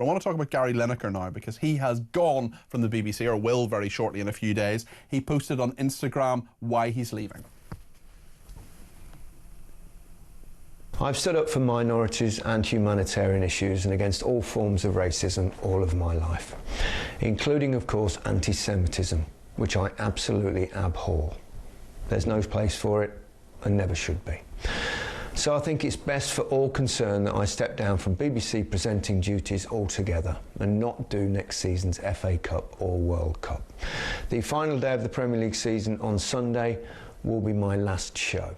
But I want to talk about Gary Lineker now, because he has gone from the BBC, or will very shortly in a few days. He posted on Instagram why he's leaving. I've stood up for minorities and humanitarian issues and against all forms of racism all of my life, including, of course, anti-Semitism, which I absolutely abhor. There's no place for it and never should be. So I think it's best for all concerned that I step down from BBC presenting duties altogether and not do next season's FA Cup or World Cup. The final day of the Premier League season on Sunday will be my last show.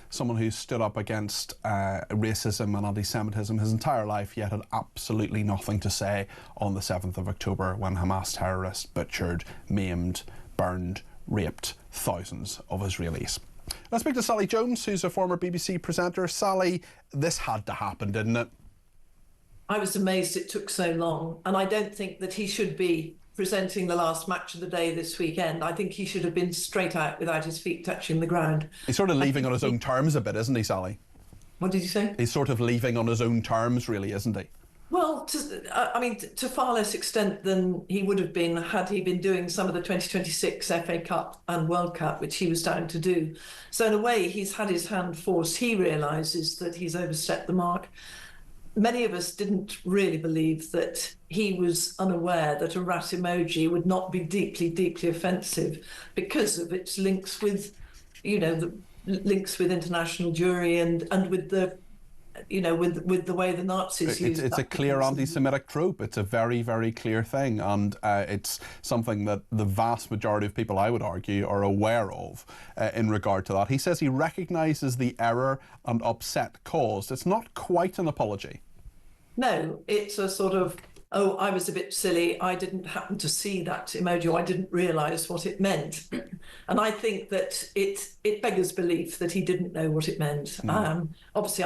Someone who's stood up against racism and anti-Semitism his entire life, yet had absolutely nothing to say on the 7th of October when Hamas terrorists butchered, maimed, burned, raped thousands of Israelis. Let's speak to Sally Jones, who's a former BBC presenter. Sally, this had to happen, didn't it? I was amazed it took so long, and I don't think that he should be presenting the last match of the day this weekend. I think he should have been straight out without his feet touching the ground. He's sort of leaving on his own terms a bit, isn't he, Sally? What did you say? He's sort of leaving on his own terms, really, isn't he? Well, to far less extent than he would have been had he been doing some of the 2026 FA Cup and World Cup, which he was down to do. So in a way, he's had his hand forced. He realises that he's overstepped the mark. Many of us didn't really believe that he was unaware that a rat emoji would not be deeply, deeply offensive because of its links with, the links with international jury and with the, with the way the Nazis used it. It's a clear anti-Semitic trope. It's a very, very clear thing, and it's something that the vast majority of people, I would argue, are aware of in regard to that. He says he recognises the error and upset caused. It's not quite an apology. No, it's a sort of, oh, I was a bit silly, I didn't happen to see that emoji, or I didn't realise what it meant. And I think that it beggars belief that he didn't know what it meant. Obviously,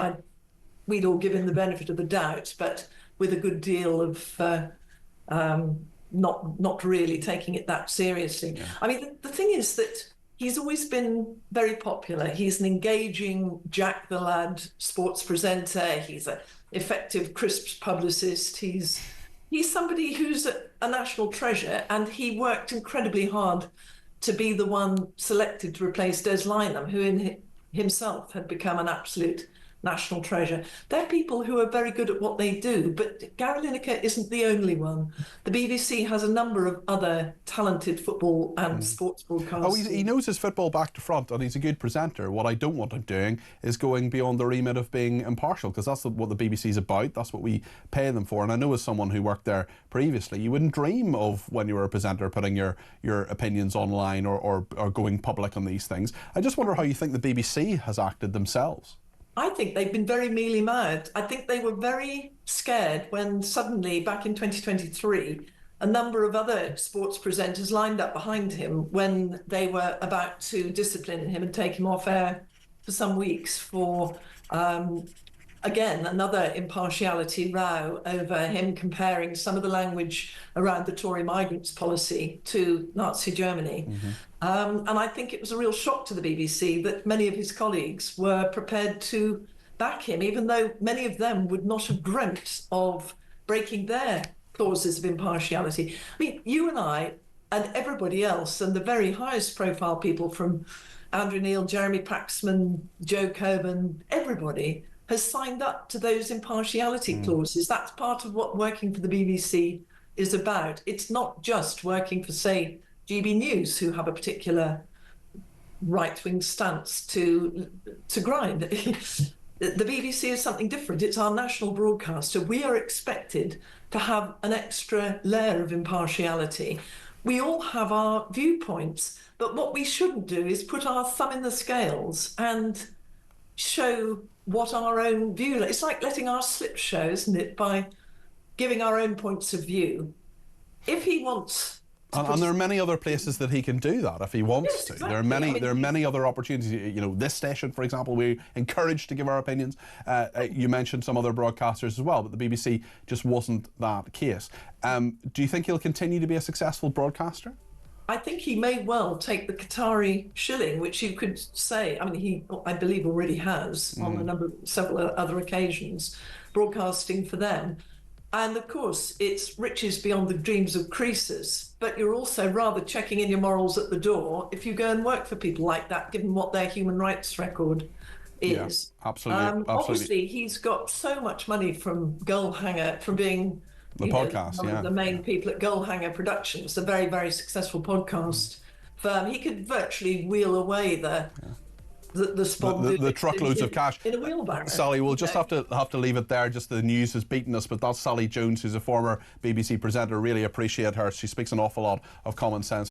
we'd all give him the benefit of the doubt, but with a good deal of not really taking it that seriously. Yeah. I mean, the thing is that he's always been very popular. He's an engaging Jack the Lad sports presenter. He's an effective crisps publicist. He's somebody who's a national treasure, and he worked incredibly hard to be the one selected to replace Des Lynam, who in himself had become an absolute national treasure. They're people who are very good at what they do, but Gary Lineker isn't the only one. The BBC has a number of other talented football and sports broadcasters. Oh, he knows his football back to front, and he's a good presenter. What I don't want him doing is going beyond the remit of being impartial, because that's what the BBC's about. That's what we pay them for. And I know, as someone who worked there previously, you wouldn't dream of, when you were a presenter, putting your opinions online or going public on these things. I just wonder how you think the BBC has acted themselves. I think they've been very mealy-mouthed. I think they were very scared when suddenly, back in 2023, a number of other sports presenters lined up behind him when they were about to discipline him and take him off air for some weeks for, again, another impartiality row over him comparing some of the language around the Tory migrants policy to Nazi Germany. And I think it was a real shock to the BBC that many of his colleagues were prepared to back him, even though many of them would not have dreamt of breaking their clauses of impartiality. I mean, you and I and everybody else, and the very highest profile people from Andrew Neil, Jeremy Paxman, Joe Coburn, everybody has signed up to those impartiality clauses. That's part of what working for the BBC is about. It's not just working for, say, GB News, who have a particular right-wing stance to grind. The BBC is something different. It's our national broadcaster. We are expected to have an extra layer of impartiality. We all have our viewpoints, but what we shouldn't do is put our thumb in the scales and show what our own view. It's like letting our slip show, isn't it, by giving our own points of view. If he wants and there are many other places that he can do that if he wants to. Exactly. There are many other opportunities. You know, this station, for example, we're encouraged to give our opinions. You mentioned some other broadcasters as well, but the BBC just wasn't that case. Do you think he'll continue to be a successful broadcaster? I think he may well take the Qatari shilling, which you could say, I mean, I believe already has on several other occasions, broadcasting for them. And of course, it's riches beyond the dreams of Croesus, but you're also rather checking in your morals at the door if you go and work for people like that, given what their human rights record is. Yeah, absolutely. Obviously, he's got so much money from Goalhanger, from being The podcast, one of the main people at Goalhanger Productions, a very, very successful podcast firm. He could virtually wheel away the truckloads of cash in a wheelbarrow. Sally, we'll just have to leave it there. Just the news has beaten us, but that's Sally Jones, who's a former BBC presenter. Really appreciate her. She speaks an awful lot of common sense.